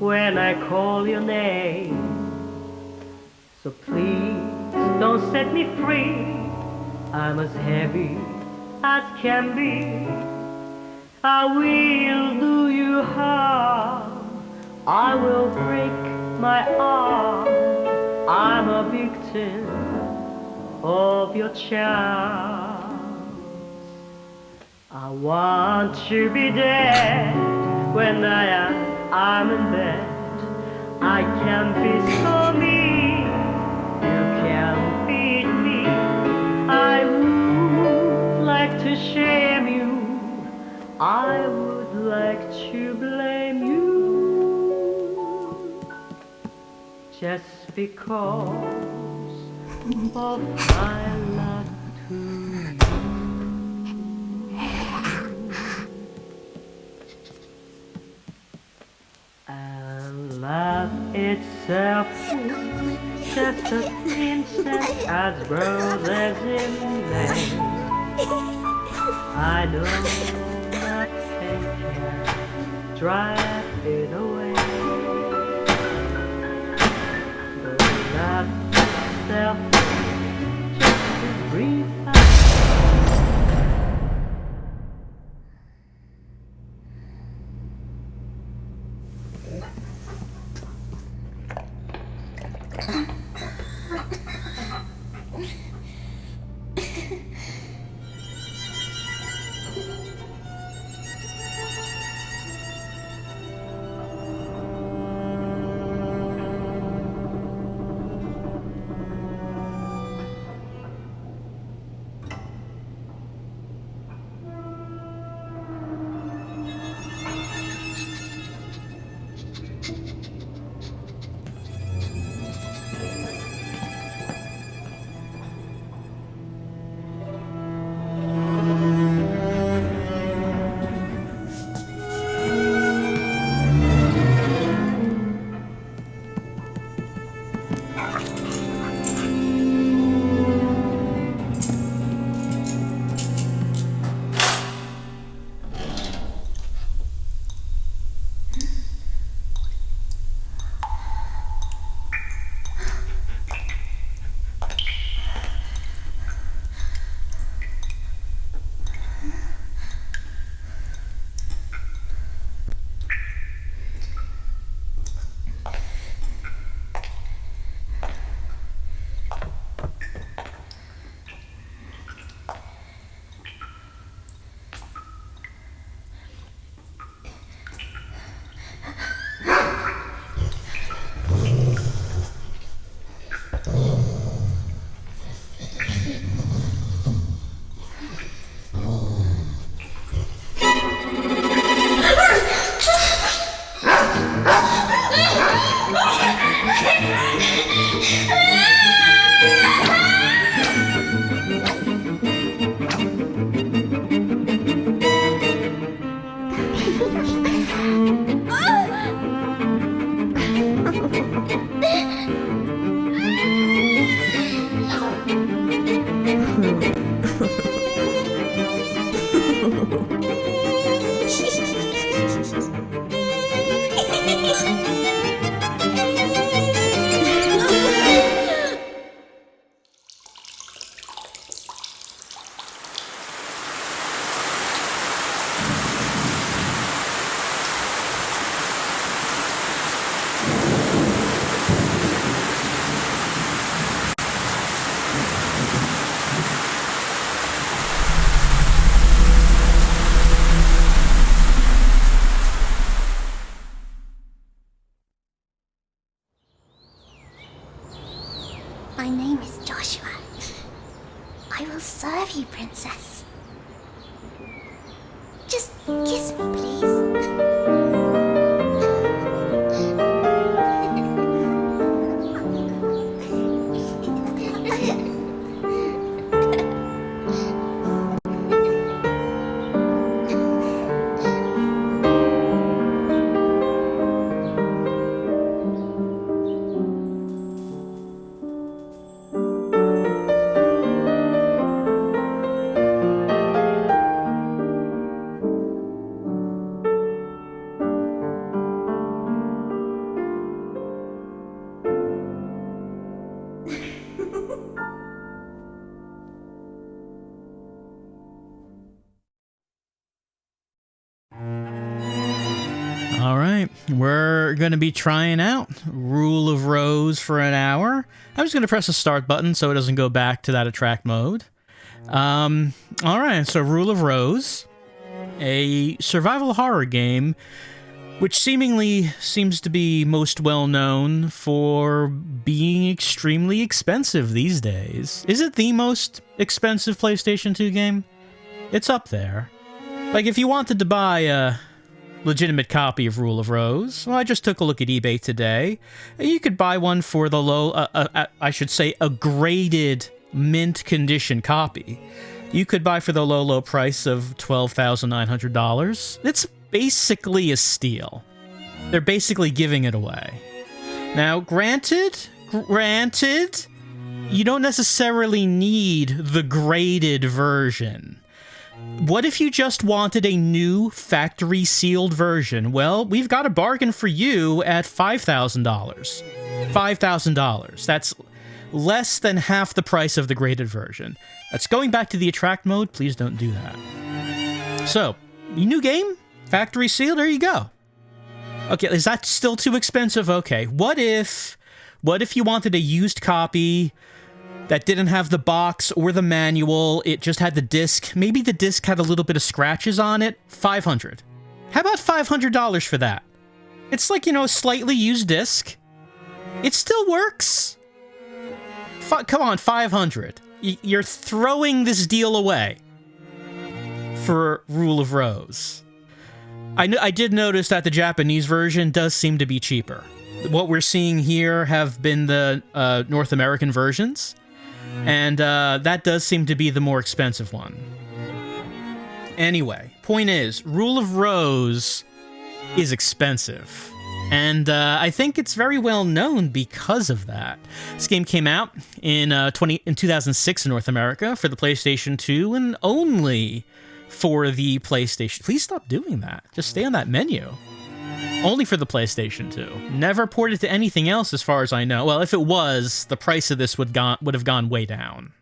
when I call your name. So please don't set me free. I'm as heavy as can be. I will do you harm. I will break my arm. I'm a victim of your charms. I want to be dead when I'm in bed. I can be so mean. You can beat me. I would like to shame you. I would like to blame you. Just because of my love to you. And love itself is just a princess as roses in May. I know nothing can drive it away. Though love itself is just a brief. My name is Joshua. I will serve you, princess. Just kiss me, please. going to be trying out Rule of Rose for an hour. I'm just going to press the start button so it doesn't go back to that attract mode. Alright, so Rule of Rose, a survival horror game, which seemingly seems to be most well known for being extremely expensive these days. Is it the most expensive PlayStation 2 game? It's up there. Like, if you wanted to buy a legitimate copy of Rule of Rose, well, I just took a look at eBay today. You could buy one for the low, I should say, a graded mint condition copy. You could buy for the low price of $12,900. It's basically a steal. They're basically giving it away. Now, granted, you don't necessarily need the graded version. What if you just wanted a new factory-sealed version? Well, we've got a bargain for you at $5,000. $5,000. That's less than half the price of the graded version. That's going back to the attract mode. Please don't do that. So, new game? Factory sealed? There you go. Okay, is that still too expensive? Okay, what if you wanted a used copy that didn't have the box or the manual, it just had the disc, maybe the disc had a little bit of scratches on it? $500. How about $500 for that? It's like, you know, a slightly used disc. It still works. Come on, $500. You're throwing this deal away for Rule of Rose. I did notice that the Japanese version does seem to be cheaper. What we're seeing here have been the North American versions, and that does seem to be the more expensive one. Anyway, point is, Rule of Rose is expensive. And I think it's very well known because of that. This game came out in 2006 in North America for the PlayStation 2 and only for the PlayStation. Please stop doing that. Just stay on that menu. Only for the PlayStation 2. Never ported to anything else as far as I know. Well, if it was, the price of this would have gone way down.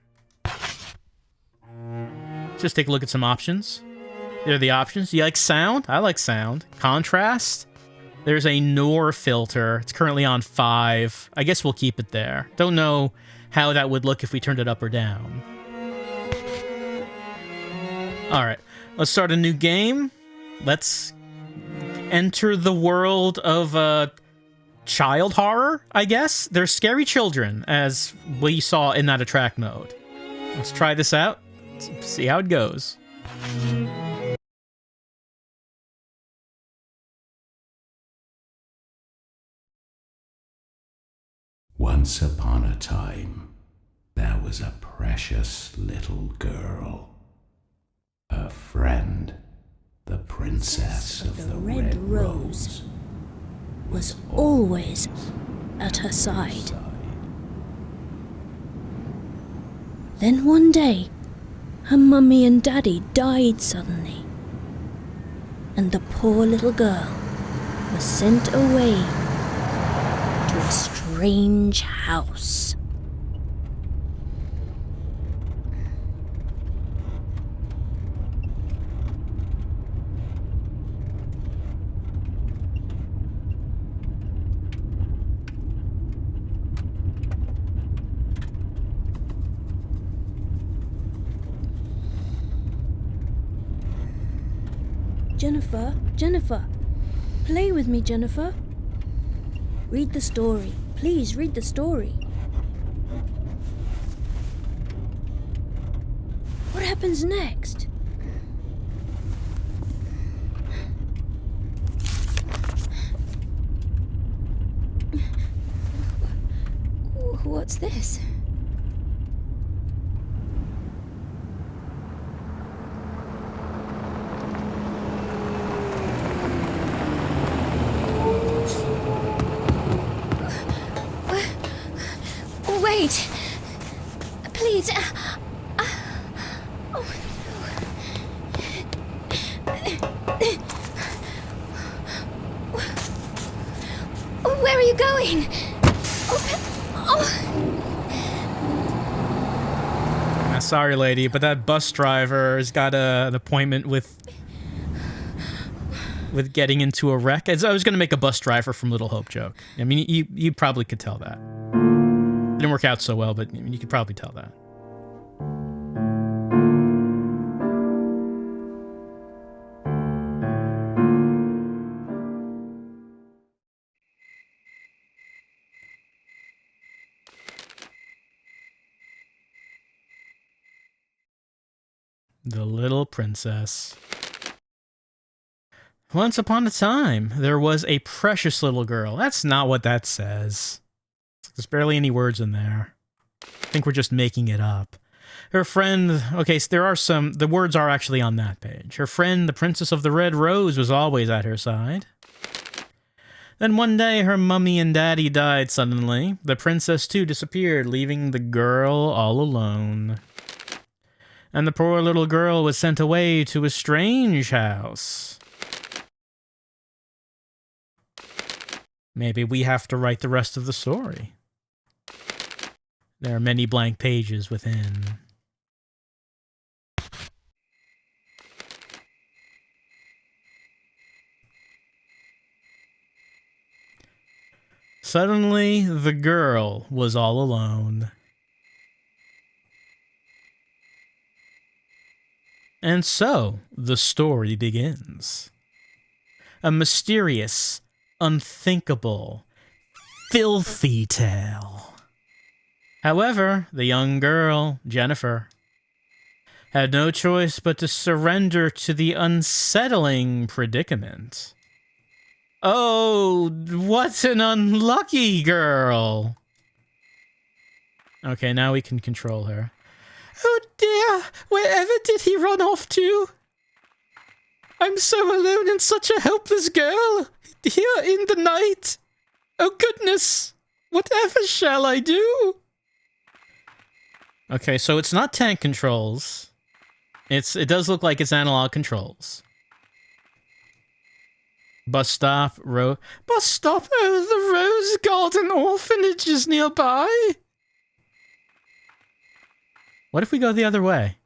Just take a look at some options. There are the options. You like sound? I like sound. Contrast? There's a NOR filter. It's currently on 5. I guess we'll keep it there. Don't know how that would look if we turned it up or down. Alright, let's start a new game. Let's enter the world of child horror, I guess. They're scary children, as we saw in that attract mode. Let's try this out. Let's see how it goes. Once upon a time, there was a precious little girl. Her friend, the princess of the Red Rose, was always at her side. Then one day, her mummy and daddy died suddenly, and the poor little girl was sent away to a strange house. Jennifer, play with me, Jennifer. Read the story. Please read the story. What happens next? What's this? Wait! Please! Oh, no. Where are you going? Sorry, lady, but that bus driver has got an appointment with with getting into a wreck. As I was going to make a bus driver from Little Hope joke. I mean, you probably could tell that. It didn't work out so well, but you could probably tell that. The Little Princess. Once upon a time, there was a precious little girl. That's not what that says. There's barely any words in there. I think we're just making it up. Her friend... Okay, so there are some... The words are actually on that page. Her friend, the Princess of the Red Rose, was always at her side. Then one day, her mummy and daddy died suddenly. The princess, too, disappeared, leaving the girl all alone. And the poor little girl was sent away to a strange house. Maybe we have to write the rest of the story. There are many blank pages within. Suddenly, the girl was all alone. And so, the story begins. A mysterious, unthinkable, filthy tale. However, the young girl, Jennifer, had no choice but to surrender to the unsettling predicament. Oh, what an unlucky girl! Okay, now we can control her. Oh dear, wherever did he run off to? I'm so alone and such a helpless girl, here in the night. Oh goodness, whatever shall I do? Okay, so it's not tank controls. It does look like it's analog controls. Bus stop, Bus stop, oh, the Rose Garden Orphanage is nearby. What if we go the other way?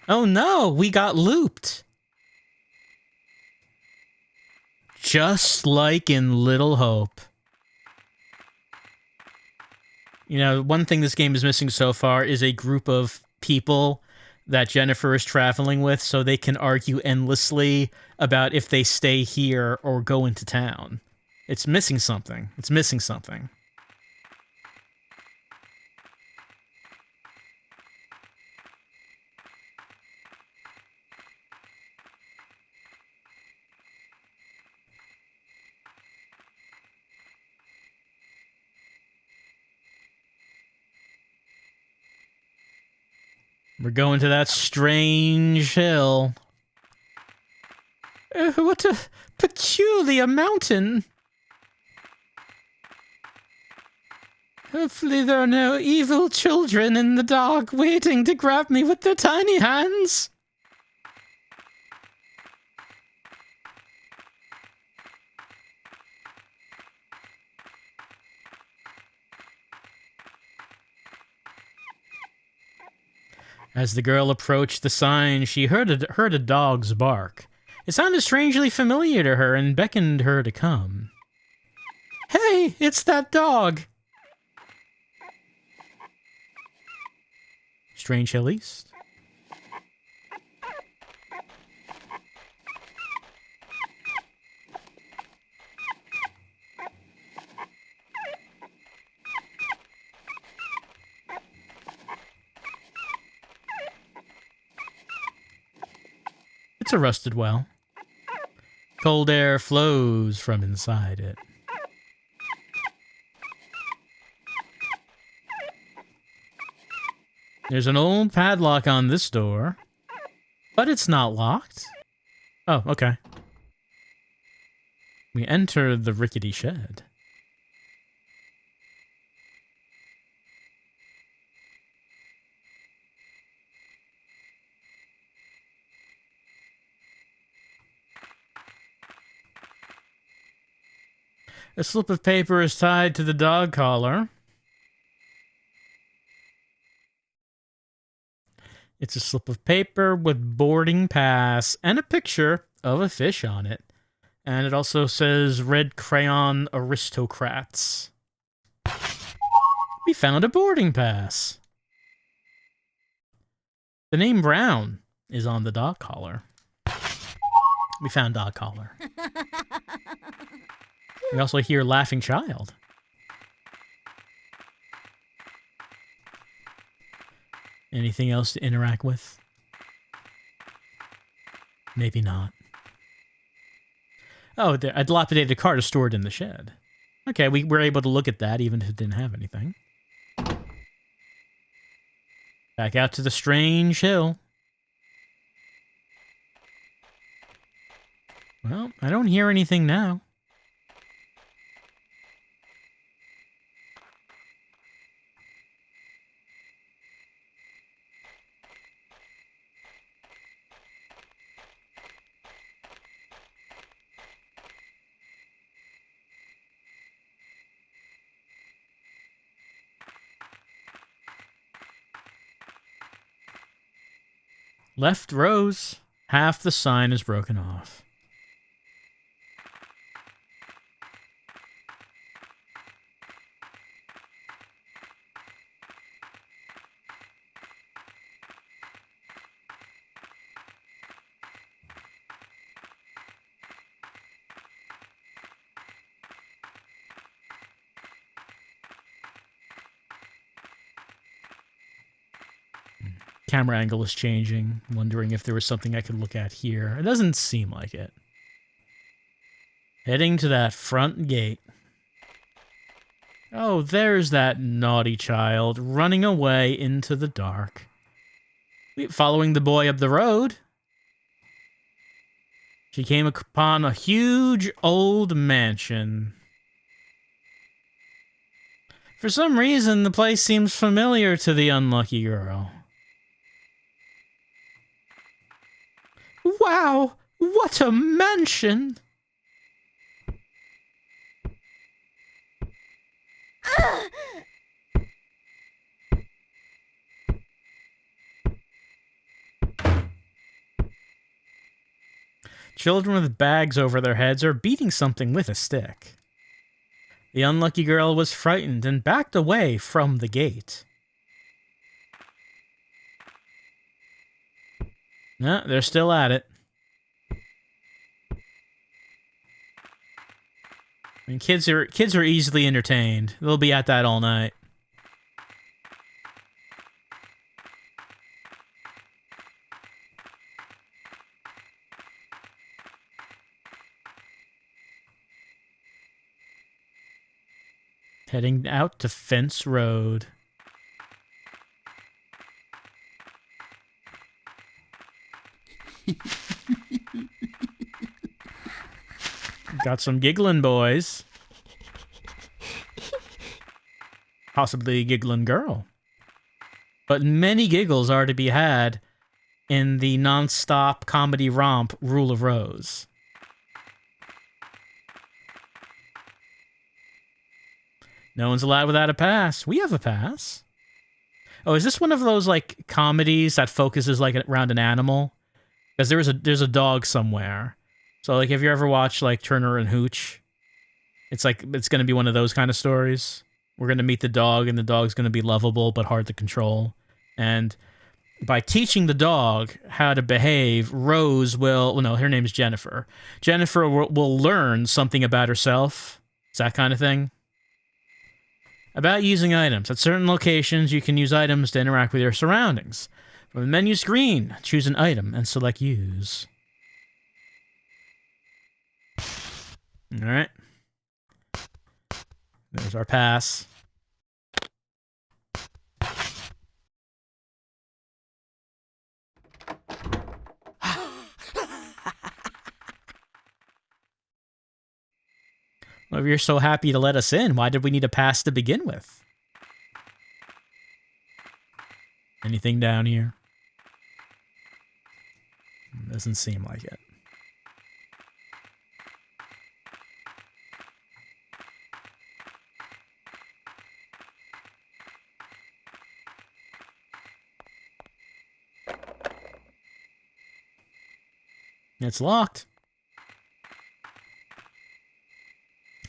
Oh no, we got looped. Just like in Little Hope. You know, one thing this game is missing so far is a group of people that Jennifer is traveling with so they can argue endlessly about if they stay here or go into town. It's missing something. It's missing something. We're going to that strange hill. What a peculiar mountain. Hopefully there are no evil children in the dark waiting to grab me with their tiny hands. As the girl approached the sign, she heard a dog's bark. It sounded strangely familiar to her and beckoned her to come. Hey, it's that dog! Strange Hill East. It's a rusted well. Cold air flows from inside it. There's an old padlock on this door, but it's not locked. Oh, okay. We enter the rickety shed. A slip of paper is tied to the dog collar. It's a slip of paper with boarding pass and a picture of a fish on it. And it also says red crayon aristocrats. We found a boarding pass. The name Brown is on the dog collar. We found dog collar. We also hear laughing child. Anything else to interact with? Maybe not. Oh, a dilapidated cart is stored in the shed. Okay, we were able to look at that even if it didn't have anything. Back out to the strange hill. Well, I don't hear anything now. Left rose. Half the sign is broken off. Camera angle is changing. Wondering if there was something I could look at here. It doesn't seem like it. Heading to that front gate. Oh, there's that naughty child running away into the dark. Following the boy up the road. She came upon a huge old mansion. For some reason, the place seems familiar to the unlucky girl. Wow, what a mansion! Children with bags over their heads are beating something with a stick. The unlucky girl was frightened and backed away from the gate. No, they're still at it. I mean, kids are easily entertained. They'll be at that all night. Heading out to Fence Road. Got some giggling boys. Possibly a giggling girl. But many giggles are to be had in the non-stop comedy romp Rule of Rose. No one's allowed without a pass. We have a pass. Oh, is this one of those like comedies that focuses like around an animal? Because there's a dog somewhere. So like, have you ever watched like Turner and Hooch? It's like it's going to be one of those kind of stories. We're going to meet the dog, and the dog's going to be lovable but hard to control. And by teaching the dog how to behave, Rose will... Well, no, her name is Jennifer. Jennifer will learn something about herself. It's that kind of thing. About using items. At certain locations, you can use items to interact with your surroundings. From the menu screen, choose an item and select Use. Alright. There's our pass. Well, if you're so happy to let us in, why did we need a pass to begin with? Anything down here? Doesn't seem like it. It's locked.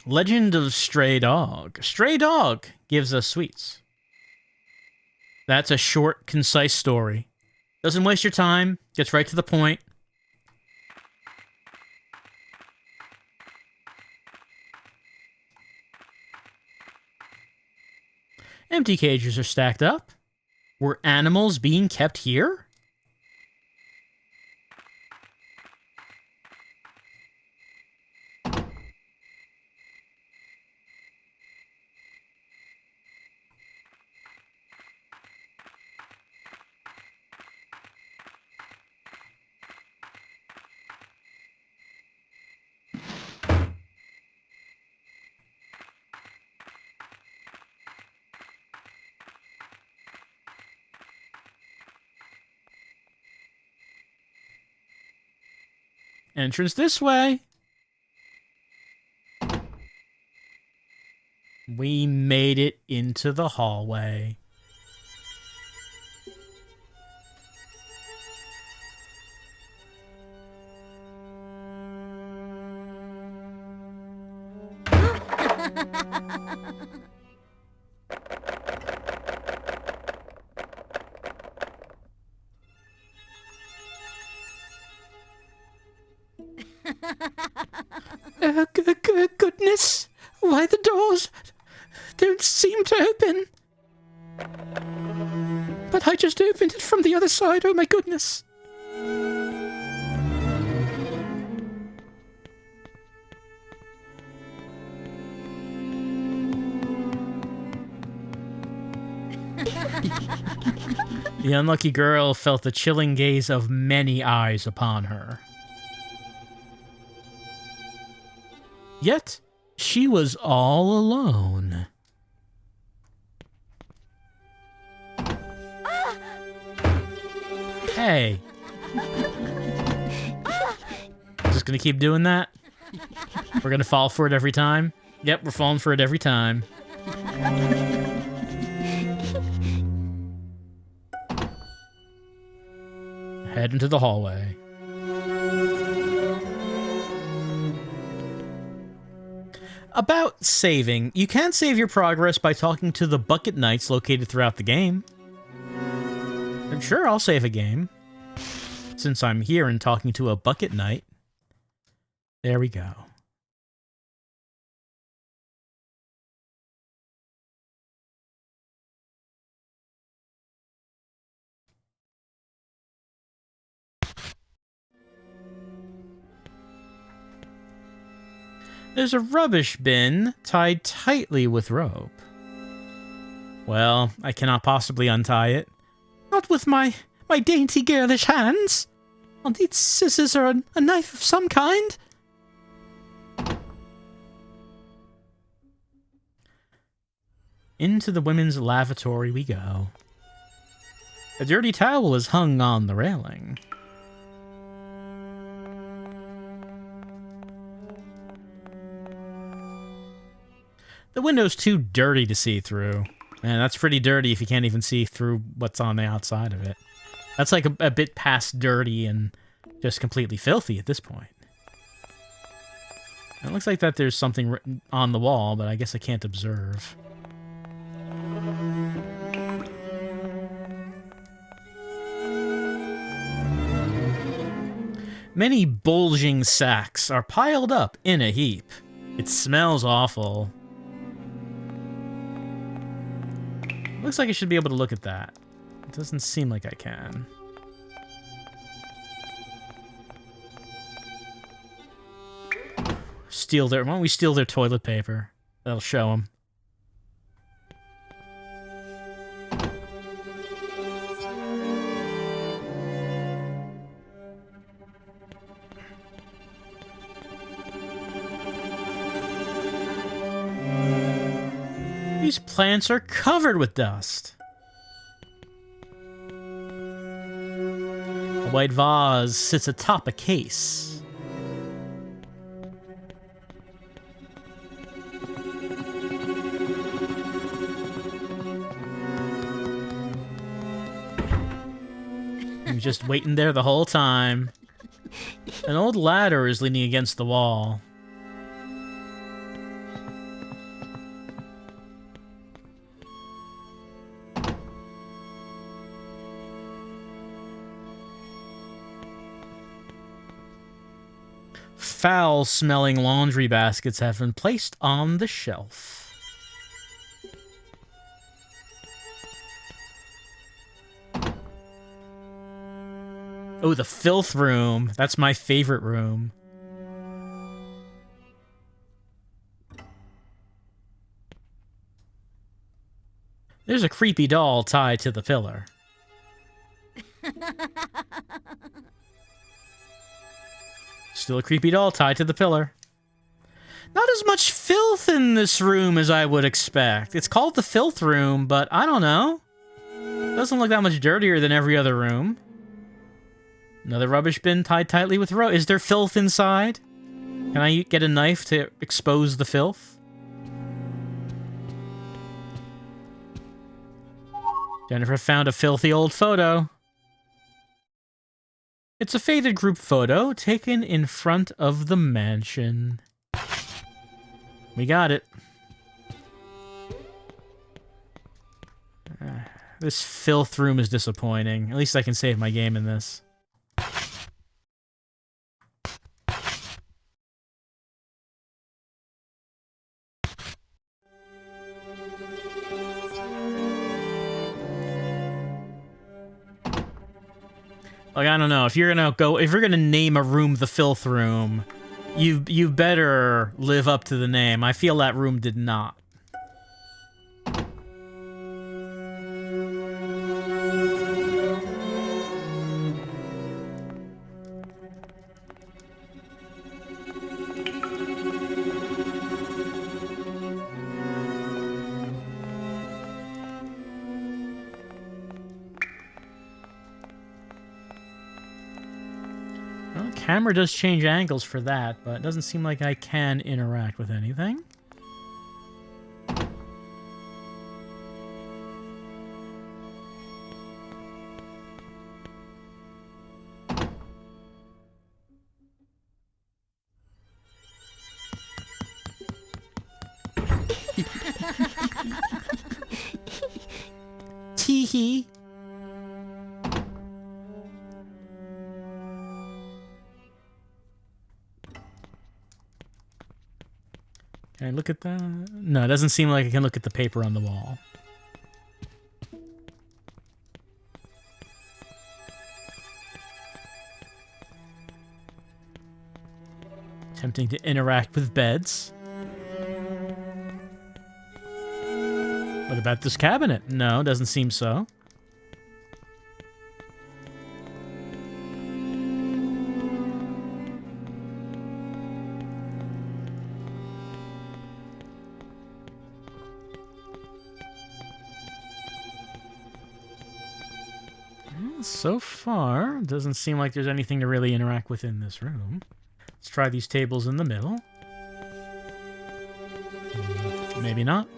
Legend of Stray Dog. Stray Dog gives us sweets. That's a short, concise story. Doesn't waste your time. Gets right to the point. Empty cages are stacked up. Were animals being kept here? Entrance this way. We made it into the hallway. Goodness, why the doors don't seem to open? But I just opened it from the other side, oh my goodness. The unlucky girl felt the chilling gaze of many eyes upon her. Yet, she was all alone. Hey. Just gonna keep doing that? We're gonna fall for it every time? Yep, we're falling for it every time. Head into the hallway. About saving, you can save your progress by talking to the bucket knights located throughout the game. I'm sure I'll save a game, since I'm here and talking to a bucket knight. There we go. There's a rubbish bin tied tightly with rope. Well, I cannot possibly untie it. Not with my dainty girlish hands. I'll need scissors or a knife of some kind. Into the women's lavatory we go. A dirty towel is hung on the railing. The window's too dirty to see through. Man, that's pretty dirty if you can't even see through what's on the outside of it. That's like a bit past dirty and just completely filthy at this point. It looks like that there's something written on the wall, but I guess I can't observe. Many bulging sacks are piled up in a heap. It smells awful. Looks like I should be able to look at that. It doesn't seem like I can. Why don't we steal their toilet paper? That'll show them. These plants are covered with dust. A white vase sits atop a case. I'm just waiting there the whole time. An old ladder is leaning against the wall. Foul-smelling laundry baskets have been placed on the shelf. Oh, the filth room. That's my favorite room. There's a creepy doll tied to the pillar. Still a creepy doll tied to the pillar. Not as much filth in this room as I would expect. It's called the filth room, but I don't know. Doesn't look that much dirtier than every other room. Another rubbish bin tied tightly with rope. Is there filth inside? Can I get a knife to expose the filth? Jennifer found a filthy old photo. It's a faded group photo taken in front of the mansion. We got it. This filth room is disappointing. At least I can save my game in this. Like, I don't know, if you're gonna name a room the filth room, you better live up to the name. I feel that room did not. Camera does change angles for that, but it doesn't seem like I can interact with anything. Tee-hee. Can I look at that? No, it doesn't seem like I can look at the paper on the wall. Attempting to interact with beds. What about this cabinet? No, doesn't seem so. So far, doesn't seem like there's anything to really interact with in this room. Let's try these tables in the middle. Maybe not.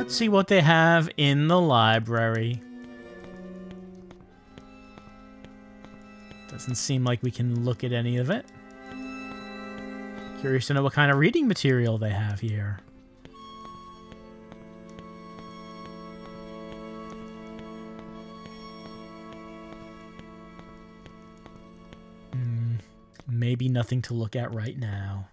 See what they have in the library. Doesn't seem like we can look at any of it. Curious to know what kind of reading material they have here. Maybe nothing to look at right now.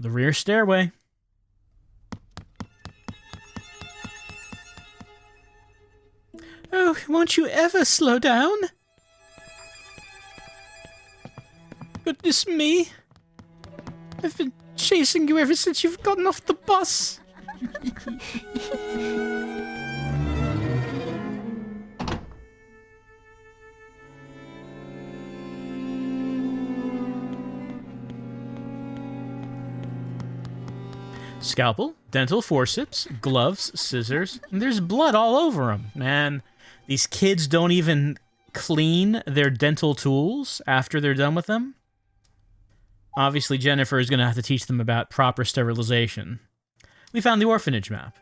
The rear stairway. Oh, won't you ever slow down? Goodness me. I've been chasing you ever since you've gotten off the bus. Scalpel, dental forceps, gloves, scissors, and there's blood all over them. Man, these kids don't even clean their dental tools after they're done with them. Obviously, Jennifer is going to have to teach them about proper sterilization. We found the orphanage map.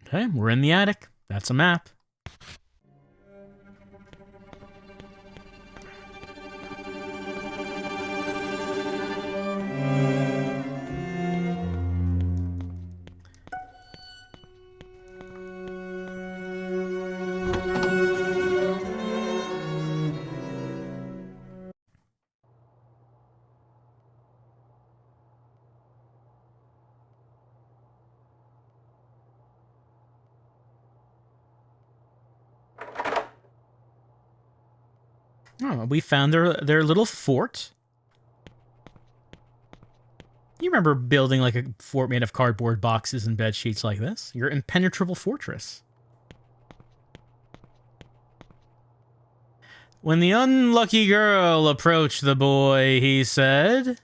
Okay, we're in the attic. That's a map. Oh, we found their little fort. You remember building like a fort made of cardboard boxes and bed sheets like this? Your impenetrable fortress. When the unlucky girl approached the boy, he said,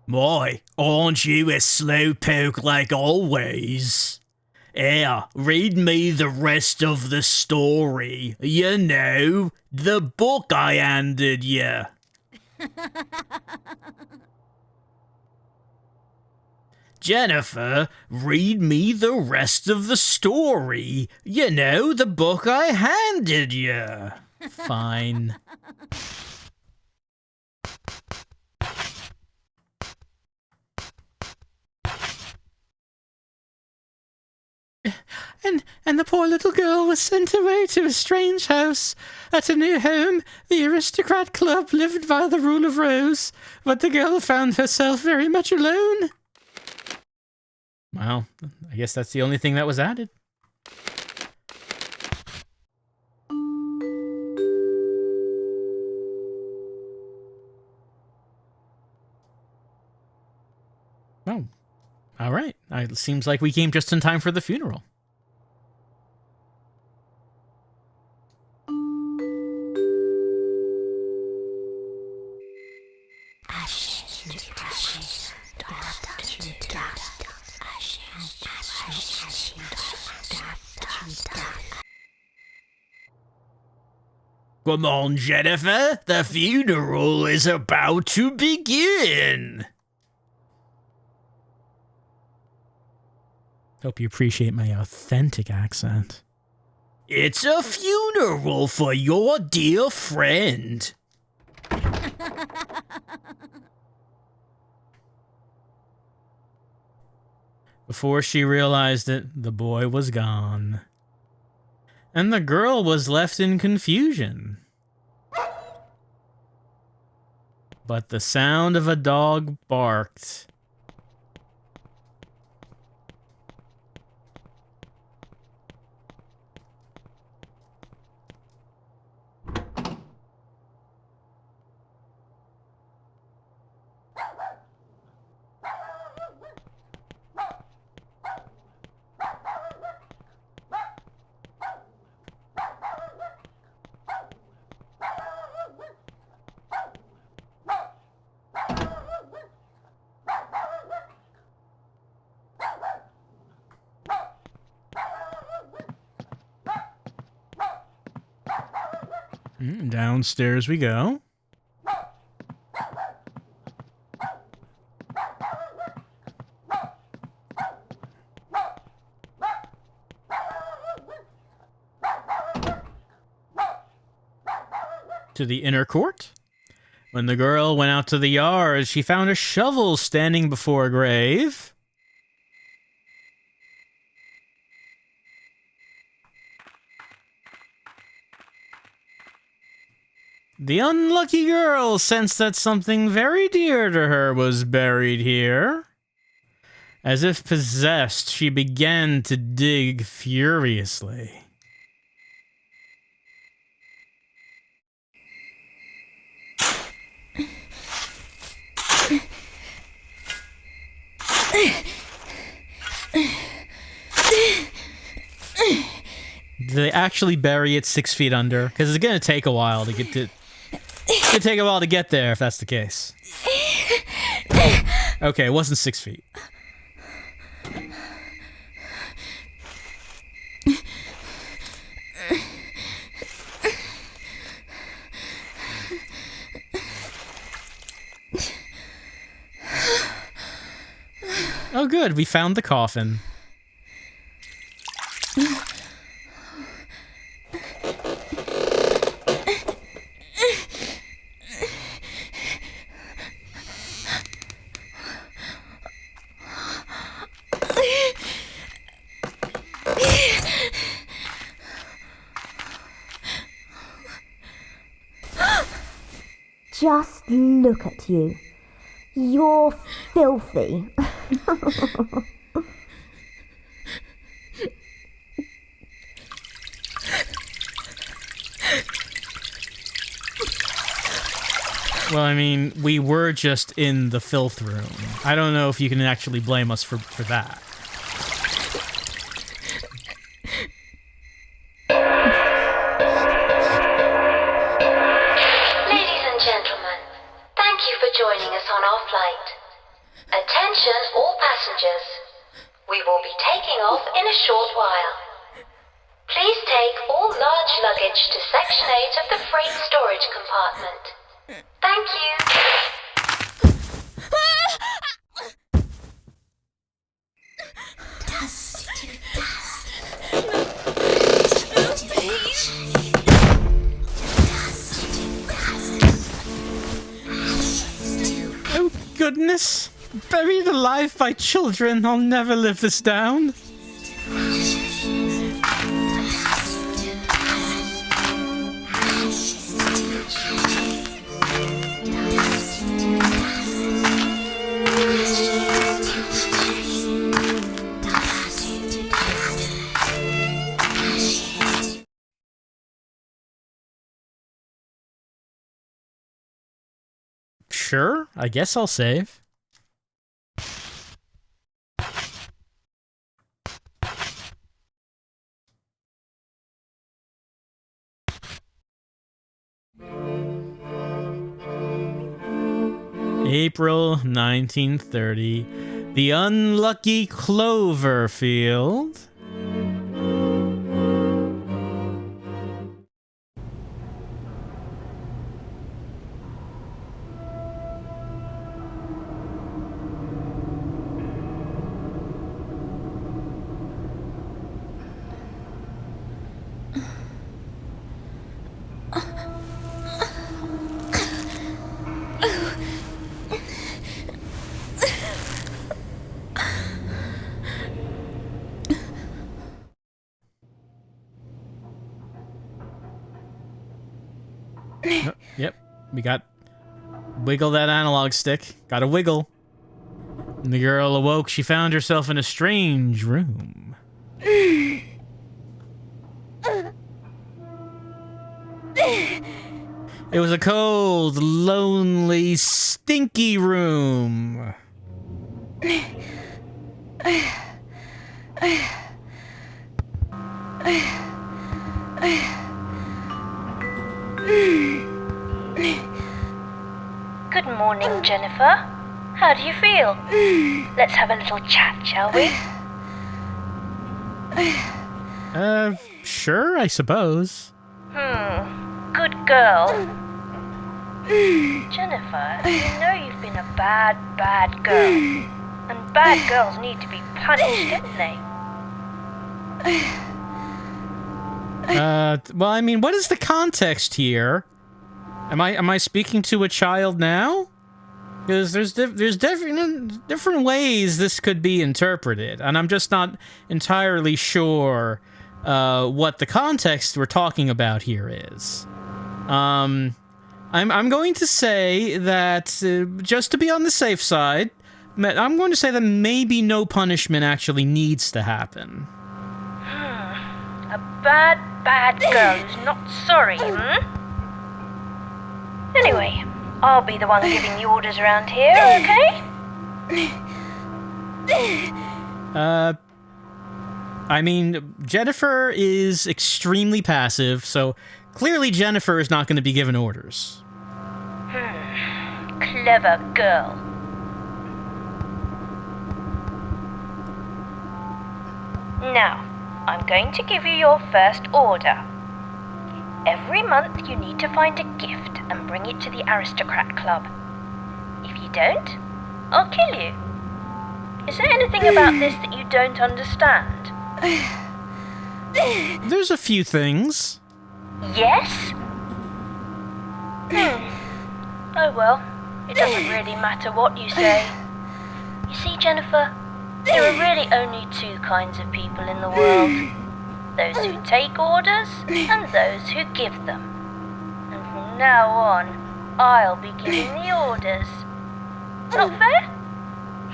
"My, aren't you a slowpoke like always? Here, read me the rest of the story. You know, the book I handed you." "Jennifer, read me the rest of the story. You know, the book I handed you." Fine. And the poor little girl was sent away to a strange house. At a new home, the Aristocrat Club lived by the rule of Rose, but the girl found herself very much alone. Well, I guess that's the only thing that was added. Oh, all right. It seems like we came just in time for the funeral. Come on, Jennifer. The funeral is about to begin. Hope you appreciate my authentic accent. It's a funeral for your dear friend. Before she realized it, the boy was gone. And the girl was left in confusion. But the sound of a dog barked. Downstairs we go. To the inner court. When the girl went out to the yard, she found a shovel standing before a grave. The unlucky girl sensed that something very dear to her was buried here. As if possessed, she began to dig furiously. Do they actually bury it 6 feet under? Because it's gonna take a while to get to... It's gonna take a while to get there, if that's the case. Okay, it wasn't 6 feet. Oh good, we found the coffin. Just look at you. You're filthy. Well, I mean, we were just in the filth room. I don't know if you can actually blame us for that. Ladies and gentlemen, thank you for joining us on our flight. Attention all passengers. We will be taking off in a short while. Please take all large luggage to Section 8 of the freight storage compartment. Thank you. Dust to dust. Oh, goodness. Buried alive by children. I'll never live this down. Sure, I guess I'll save. April 1930. The unlucky Cloverfield. Yep, we got... Wiggle that analog stick. Gotta wiggle. When the girl awoke, she found herself in a strange room. It was a cold, lonely, stinky room. Good morning, Jennifer. How do you feel? Let's have a little chat, shall we? Sure, I suppose. Good girl. Jennifer, you know you've been a bad, bad girl. And bad girls need to be punished, don't they? Well, I mean, what is the context here? Am I speaking to a child now? Because there's different ways this could be interpreted, and I'm just not entirely sure what the context we're talking about here is. I'm going to say that, just to be on the safe side, I'm going to say that maybe no punishment actually needs to happen. A bad, bad girl who's not sorry, Anyway, I'll be the one giving the orders around here, okay? I mean, Jennifer is extremely passive, so clearly Jennifer is not going to be given orders. Clever girl. Now, I'm going to give you your first order. Every month you need to find a gift and bring it to the Aristocrat Club. If you don't, I'll kill you. Is there anything about this that you don't understand? There's a few things. Yes? Oh well, it doesn't really matter what you say. You see, Jennifer, there are really only two kinds of people in the world. Those who take orders and those who give them. And from now on, I'll be giving the orders. Not fair?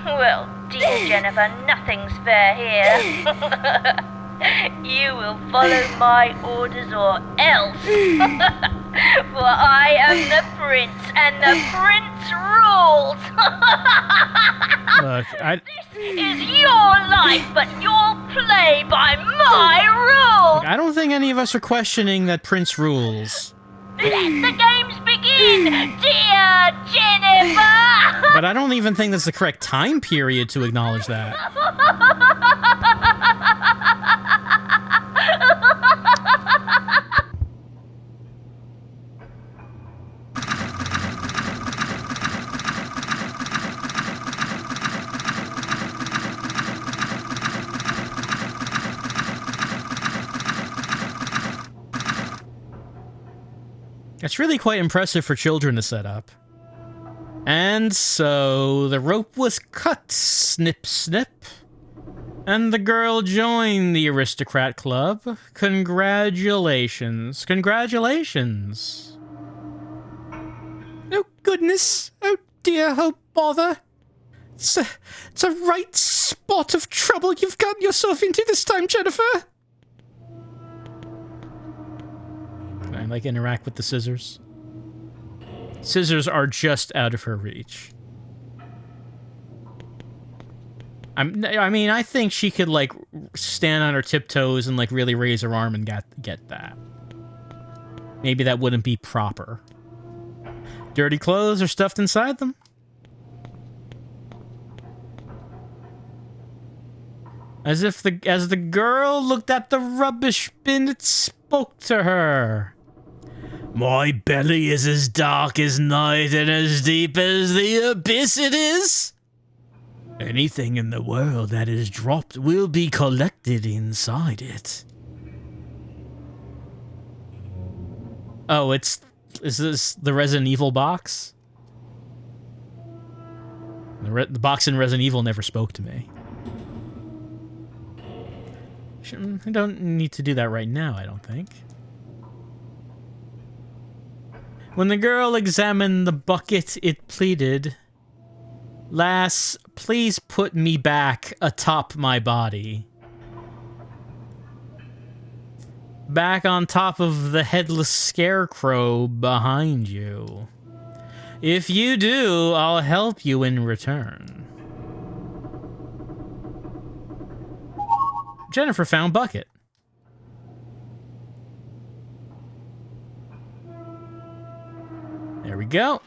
Well, dear Jennifer, nothing's fair here. You will follow my orders or else. For I am the prince, and the prince rules. Look, This is your life, but you'll play by my rules. I don't think any of us are questioning that Prince rules. Let the games begin, dear Jennifer. But I don't even think that's the correct time period to acknowledge that. It's really quite impressive for children to set up. And so the rope was cut, snip, snip. And the girl joined the Aristocrat Club. Congratulations. Congratulations. Oh, goodness. Oh, dear. Oh, bother. It's a right spot of trouble you've gotten yourself into this time, Jennifer. Can I, like, interact with the scissors? Scissors are just out of her reach. I mean, I think she could, like, stand on her tiptoes and, like, really raise her arm and get that. Maybe that wouldn't be proper. Dirty clothes are stuffed inside them. As the girl looked at the rubbish bin, it spoke to her. My belly is as dark as night and as deep as the abyss it is. Anything in the world that is dropped will be collected inside it. Oh, is this the Resident Evil box? The box in Resident Evil never spoke to me. I don't need to do that right now, I don't think. When the girl examined the bucket, it pleaded, "Lass, please put me back atop my body. Back on top of the headless scarecrow behind you. If you do, I'll help you in return." Jennifer found bucket. There we go.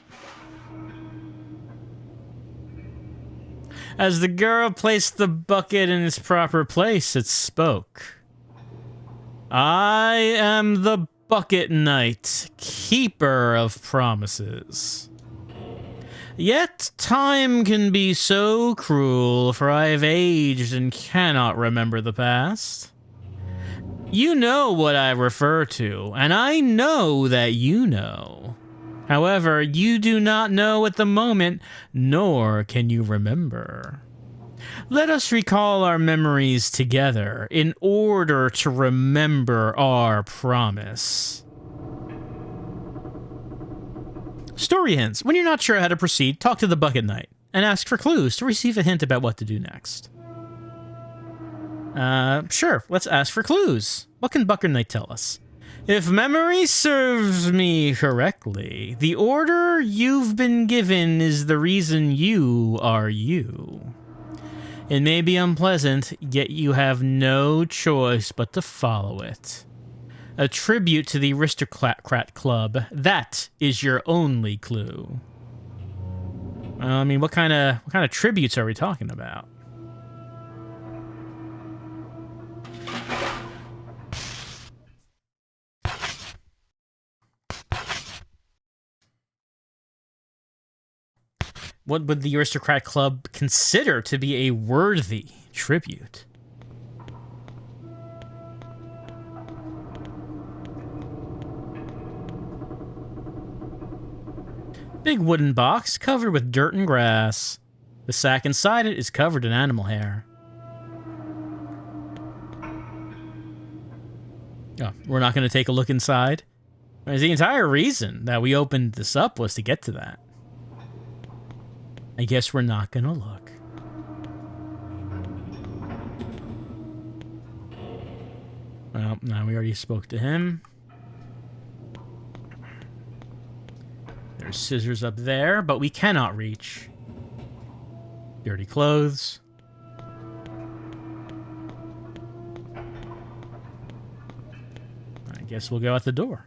As the girl placed the bucket in its proper place, it spoke. I am the Bucket Knight, keeper of promises. Yet time can be so cruel, for I have aged and cannot remember the past. You know what I refer to, and I know that you know. However, you do not know at the moment, nor can you remember. Let us recall our memories together in order to remember our promise. Story hints. When you're not sure how to proceed, talk to the Bucket Knight and ask for clues to receive a hint about what to do next. Sure, let's ask for clues. What can Bucket Knight tell us? If memory serves me correctly, the order you've been given is the reason you are you. It may be unpleasant, yet you have no choice but to follow it. A tribute to the Aristocrat Club. That is your only clue. Well, I mean, what kind of tributes are we talking about? What would the Aristocrat Club consider to be a worthy tribute? Big wooden box covered with dirt and grass. The sack inside it is covered in animal hair. Oh, we're not going to take a look inside? The entire reason that we opened this up was to get to that. I guess we're not gonna look. Well, now we already spoke to him. There's scissors up there, but we cannot reach. Dirty clothes. I guess we'll go out the door.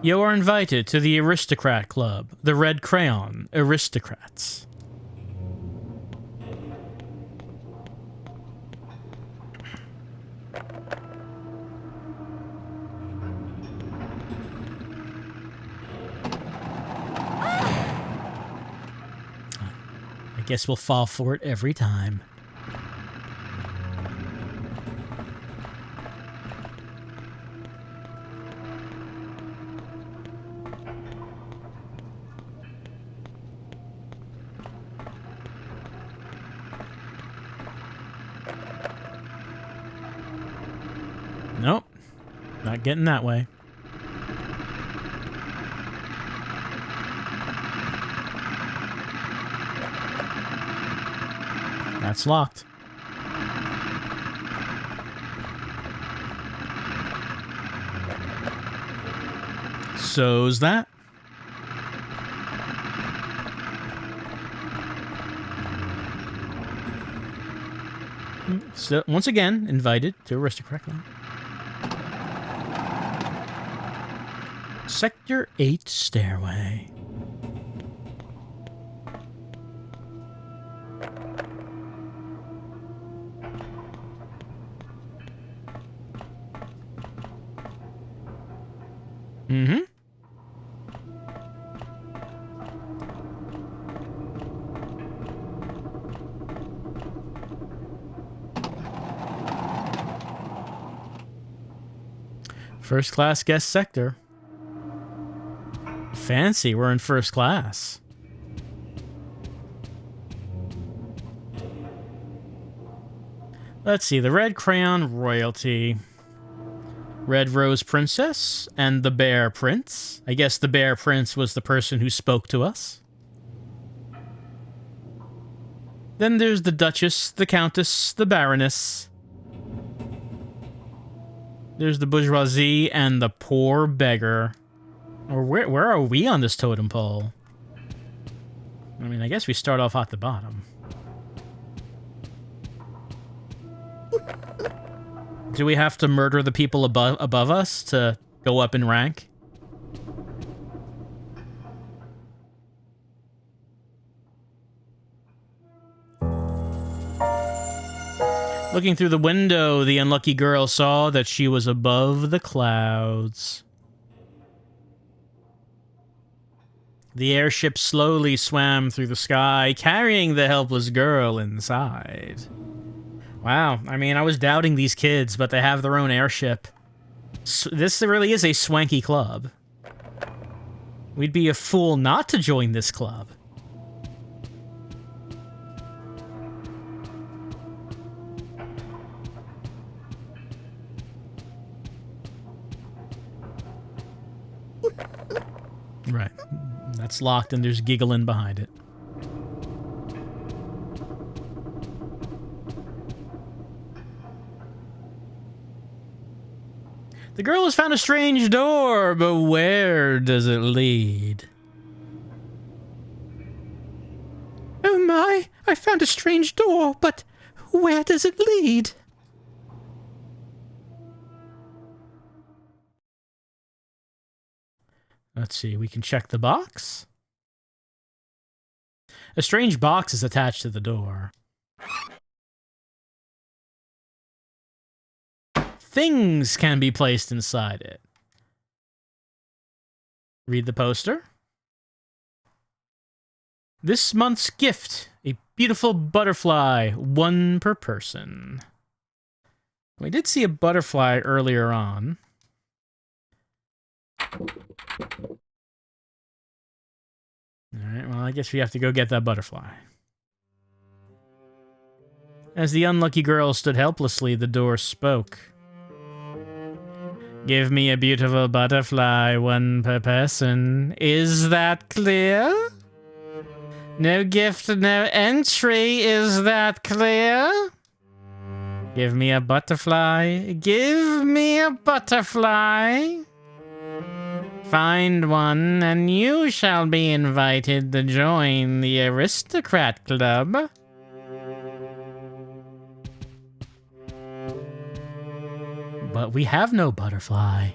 You are invited to the Aristocrat Club, the Red Crayon Aristocrats. I guess we'll fall for it every time. Nope. Not getting that way. That's locked. So's that. So, once again, invited to Aristocrat Club. Sector 8 stairway. Mm-hmm. First class guest sector. Fancy, we're in first class. Let's see, the Red Crayon Royalty. Red Rose Princess and the Bear Prince. I guess the Bear Prince was the person who spoke to us. Then there's the Duchess, the Countess, the Baroness. There's the Bourgeoisie and the Poor Beggar. Or where are we on this totem pole? I mean, I guess we start off at the bottom. Do we have to murder the people above us to go up in rank? Looking through the window, the unlucky girl saw that she was above the clouds. The airship slowly swam through the sky, carrying the helpless girl inside. Wow, I mean, I was doubting these kids, but they have their own airship. This really is a swanky club. We'd be a fool not to join this club. Right. That's locked and there's giggling behind it. The girl has found a strange door, but where does it lead? Oh my, I found a strange door, but where does it lead? Let's see, we can check the box. A strange box is attached to the door. Things can be placed inside it. Read the poster. This month's gift, a beautiful butterfly, 1 per person. We did see a butterfly earlier on. Alright, well, I guess we have to go get that butterfly. As the unlucky girl stood helplessly, the door spoke. Give me a beautiful butterfly, 1 per person. Is that clear? No gift, no entry. Is that clear? Give me a butterfly. Give me a butterfly. Find one, and you shall be invited to join the Aristocrat Club. But we have no butterfly.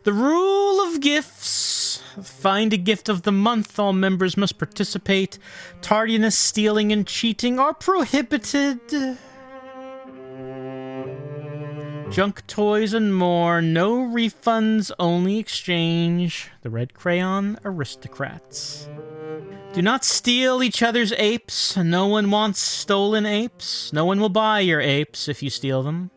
The rule of gifts. Find a gift of the month. All members must participate. Tardiness, stealing, and cheating are prohibited. Junk toys and more. No refunds, only exchange. The Red Crayon Aristocrats. Do not steal each other's apes. No one wants stolen apes. No one will buy your apes if you steal them.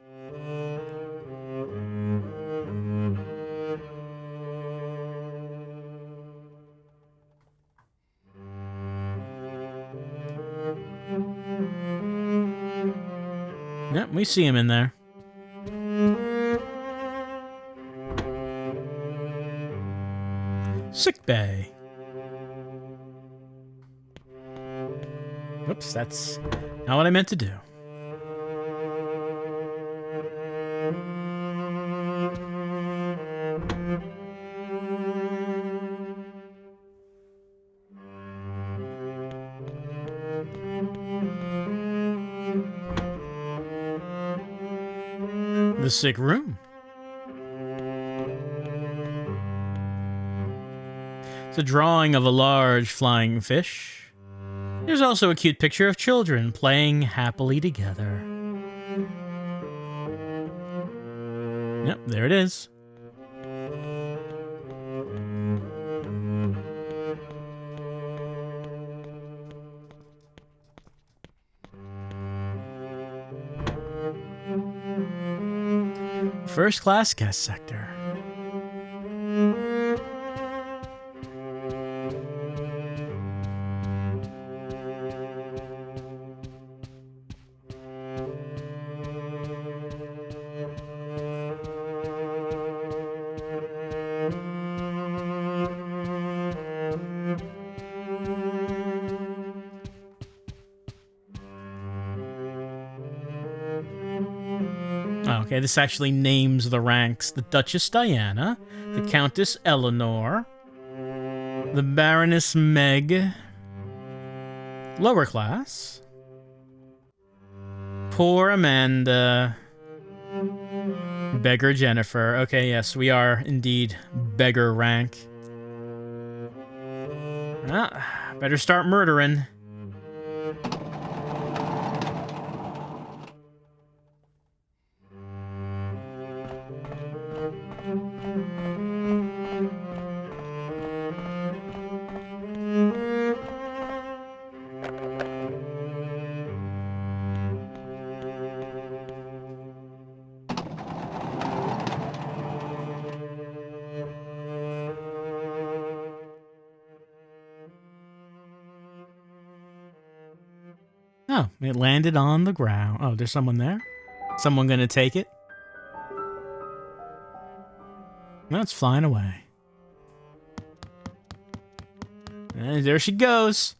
Yep, we see him in there. Sick bay. Whoops, that's not what I meant to do. The sick room. It's a drawing of a large flying fish. There's also a cute picture of children playing happily together. Yep, there it is. First class guest sector. Okay, this actually names the ranks. The Duchess Diana, the Countess Eleanor, the Baroness Meg, lower class, poor Amanda, beggar Jennifer. Okay, yes, we are indeed beggar rank. Better start murdering. Oh, it landed on the ground. Oh, there's someone there? Someone gonna take it? No, it's flying away. And there she goes.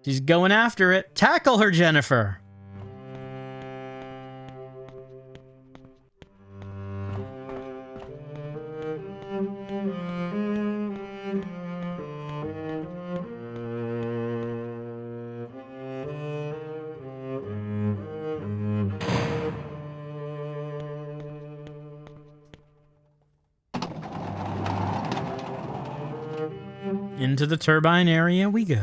She's going after it. Tackle her, Jennifer. Into the turbine area we go.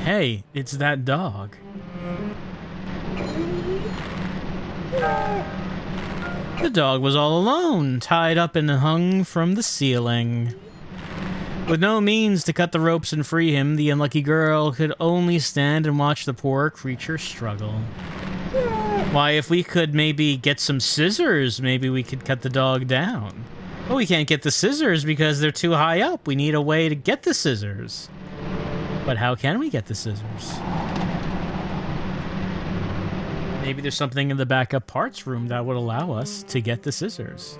Hey, it's that dog. The dog was all alone, tied up and hung from the ceiling. With no means to cut the ropes and free him, the unlucky girl could only stand and watch the poor creature struggle. Why, if we could maybe get some scissors, maybe we could cut the dog down. But we can't get the scissors because they're too high up. We need a way to get the scissors. But how can we get the scissors? Maybe there's something in the backup parts room that would allow us to get the scissors.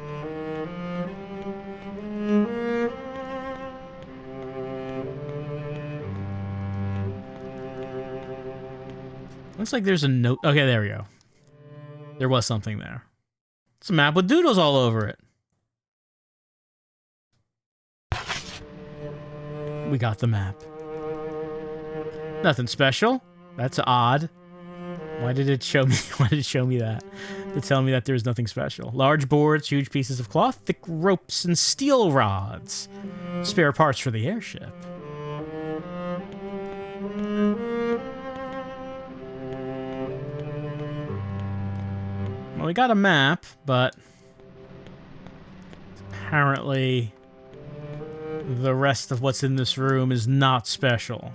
Looks like there's a note. Okay, there we go. There was something there. It's a map with doodles all over it. We got the map. Nothing special. That's odd. Why did it show me? Why did it show me that? To tell me that there's nothing special. Large boards, huge pieces of cloth, thick ropes, and steel rods. Spare parts for the airship. Well, we got a map, but apparently the rest of what's in this room is not special.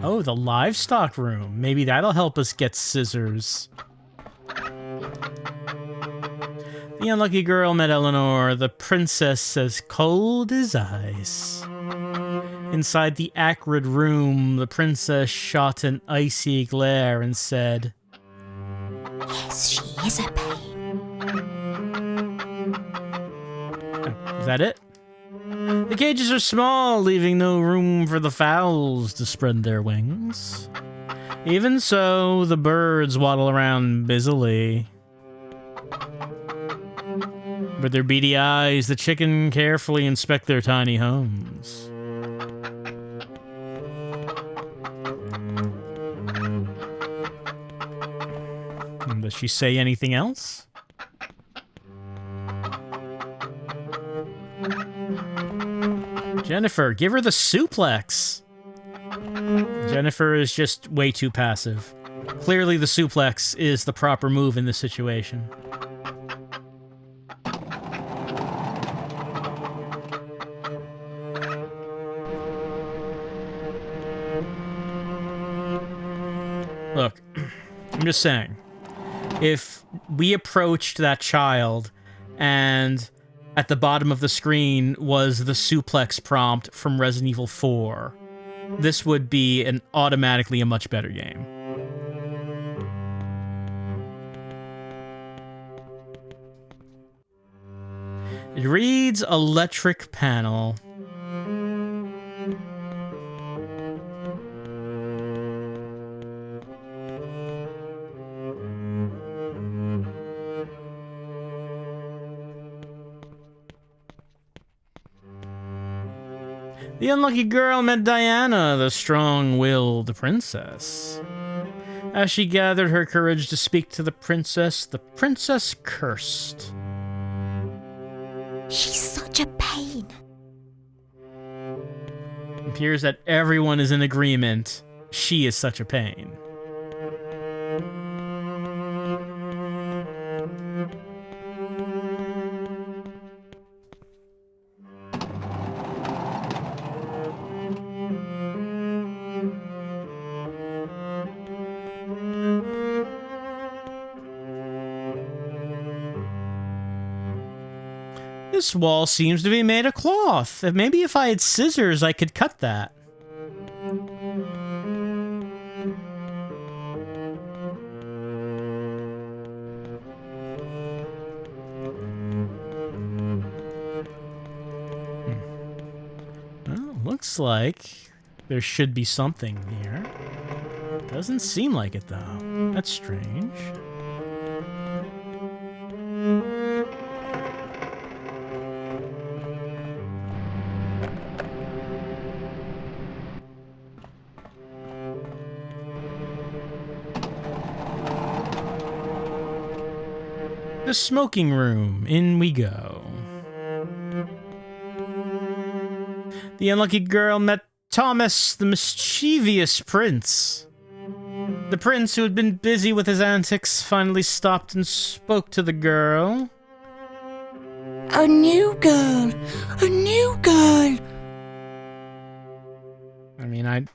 Oh, the livestock room. Maybe that'll help us get scissors. The unlucky girl met Eleanor, the princess as cold as ice. Inside the acrid room, the princess shot an icy glare and said, Yes, she is a pain. Is that it? The cages are small, leaving no room for the fowls to spread their wings. Even so, the birds waddle around busily. With their beady eyes, the chicken carefully inspect their tiny homes. Does she say anything else? Jennifer, give her the suplex. Jennifer is just way too passive. Clearly the suplex is the proper move in this situation. Look, I'm just saying, if we approached that child and at the bottom of the screen was the suplex prompt from Resident Evil 4, this would be automatically a much better game. It reads electric panel. The unlucky girl met Diana, the strong-willed princess. As she gathered her courage to speak to the princess cursed. She's such a pain. It appears that everyone is in agreement. She is such a pain. This wall seems to be made of cloth. Maybe if I had scissors, I could cut that. Well, looks like there should be something here. Doesn't seem like it, though. That's strange. The smoking room. In we go. The unlucky girl met Thomas, the mischievous prince. The prince, who had been busy with his antics, finally stopped and spoke to the girl. A new girl! A new girl! I mean, I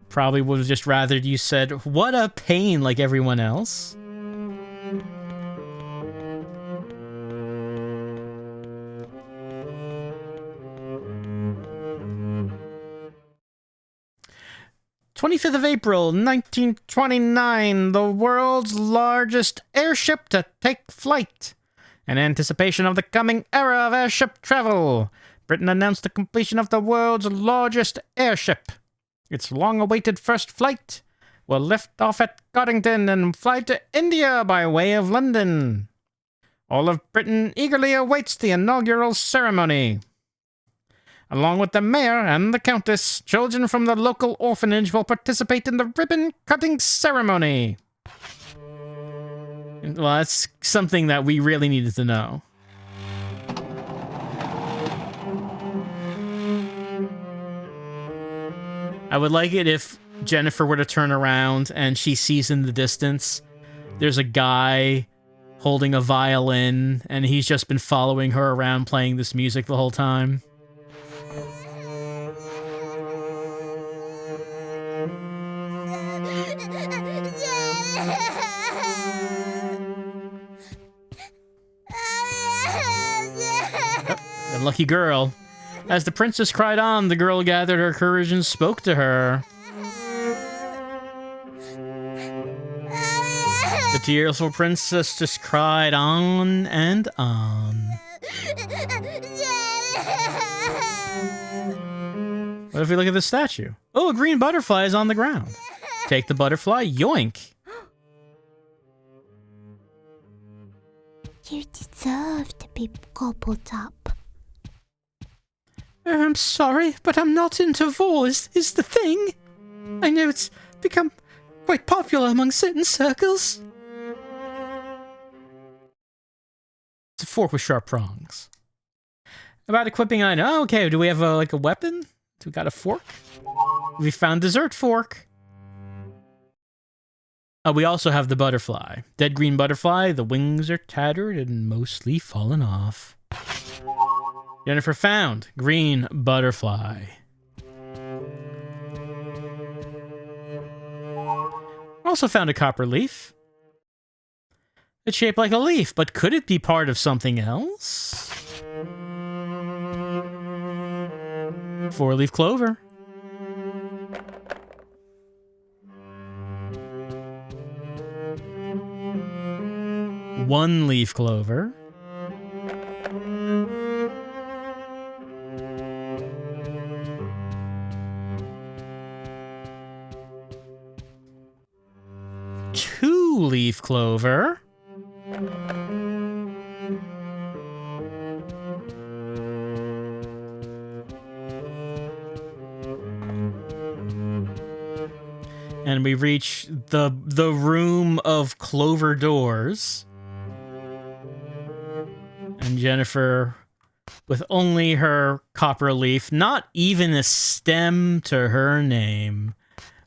probably would have just rathered you said, "What a pain," like everyone else. "25th of April, 1929, the world's largest airship to take flight. In anticipation of the coming era of airship travel, Britain announced the completion of the world's largest airship. Its long-awaited first flight will lift off at Coddington and fly to India by way of London. All of Britain eagerly awaits the inaugural ceremony. Along with the mayor and the countess, children from the local orphanage will participate in the ribbon-cutting ceremony." Well, that's something that we really needed to know. I would like it if Jennifer were to turn around and she sees in the distance there's a guy holding a violin and he's just been following her around playing this music the whole time. The lucky girl. As the princess cried on, the girl gathered her courage and spoke to her. The tearful princess just cried on and on. What if we look at the statue? Oh, a green butterfly is on the ground. Take the butterfly, yoink. You deserve to be gobbled up. I'm sorry, but I'm not into war, is the thing. I know it's become quite popular among certain circles. It's a fork with sharp prongs. About equipping item. Oh, okay, do we have a weapon? Do we got a fork? We found dessert fork. We also have the butterfly. Dead green butterfly. The wings are tattered and mostly fallen off. Jennifer found green butterfly. Also found a copper leaf. It's shaped like a leaf, but could it be part of something else? 4-leaf clover. One-leaf clover. Two-leaf clover. we reach the room of clover doors. And Jennifer, with only her copper leaf, not even a stem to her name,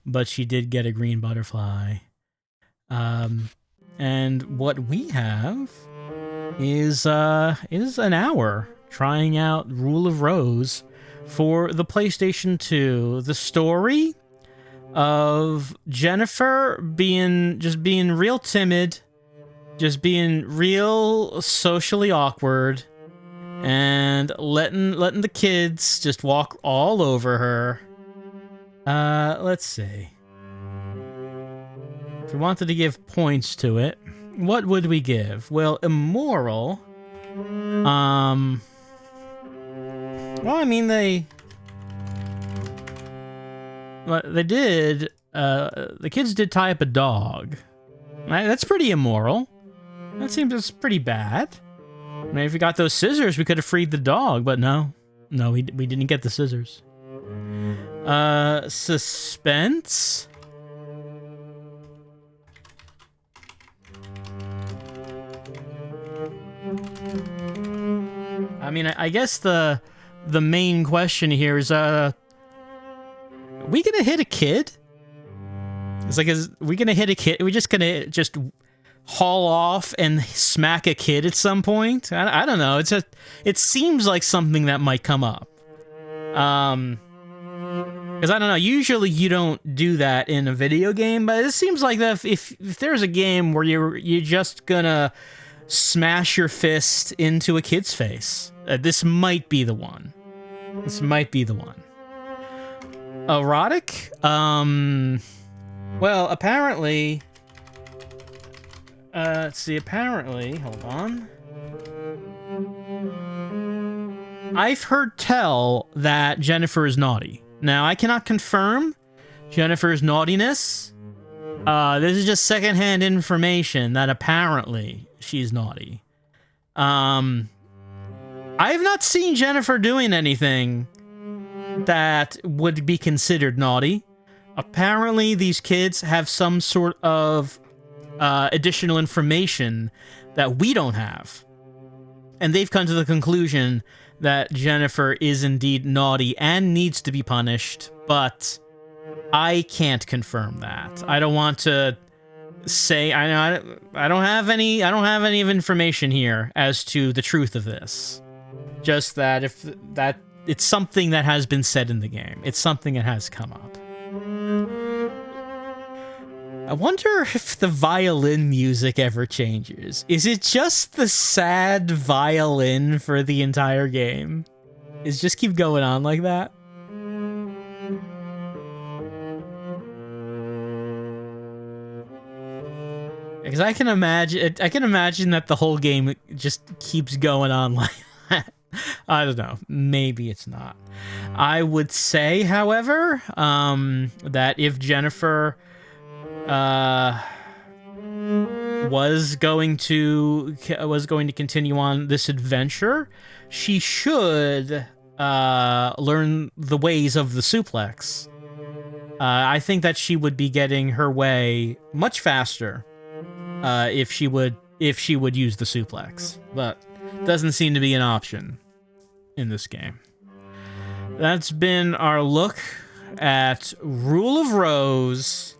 but she did get a green butterfly. And what we have is an hour trying out Rule of Rose for the PlayStation 2. The story of Jennifer being real timid, just being real socially awkward, and letting the kids just walk all over her. Let's see. If we wanted to give points to it, what would we give? Well, immoral. Well, I mean, they did. The kids did tie up a dog. That's pretty immoral. That seems pretty bad. I mean, if we got those scissors, we could have freed the dog, but no, we didn't get the scissors. Suspense. I mean, I guess the main question here is, are we gonna hit a kid? It's like, is we gonna hit a kid? Are we just gonna haul off and smack a kid at some point? I don't know. It seems like something that might come up. Because I don't know. Usually you don't do that in a video game, but it seems like that if there's a game where you're just gonna smash your fist into a kid's face, this might be the one. This might be the one. Erotic? Well, apparently. Let's see. Apparently, hold on. I've heard tell that Jennifer is naughty. Now, I cannot confirm Jennifer's naughtiness. This is just secondhand information that apparently she's naughty. I have not seen Jennifer doing anything that would be considered naughty. Apparently, these kids have some sort of additional information that we don't have. And they've come to the conclusion that Jennifer is indeed naughty and needs to be punished, but I can't confirm that. I don't want to say I don't have any information here as to the truth of this. Just that it's something that has been said in the game. It's something that has come up. I wonder if the violin music ever changes. Is it just the sad violin for the entire game? Is just keep going on like that? Because I can imagine that the whole game just keeps going on like that. I don't know. Maybe it's not. I would say, however, that if Jennifer was going to continue on this adventure, she should learn the ways of the suplex. I think that she would be getting her way much faster if she would use the suplex, but doesn't seem to be an option in this game. That's been our look at Rule of Rose.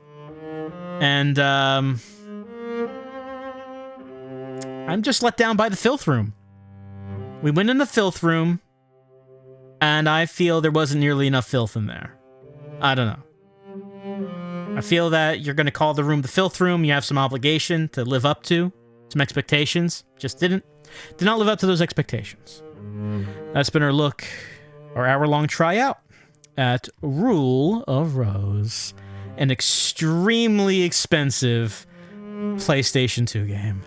And I'm just let down by the filth room. We went in the filth room, and I feel there wasn't nearly enough filth in there. I don't know. I feel that you're going to call the room the filth room. You have some obligation to live up to, some expectations. Just did not live up to those expectations. That's been our look, our hour-long tryout at Rule of Rose. An extremely expensive PlayStation 2 game.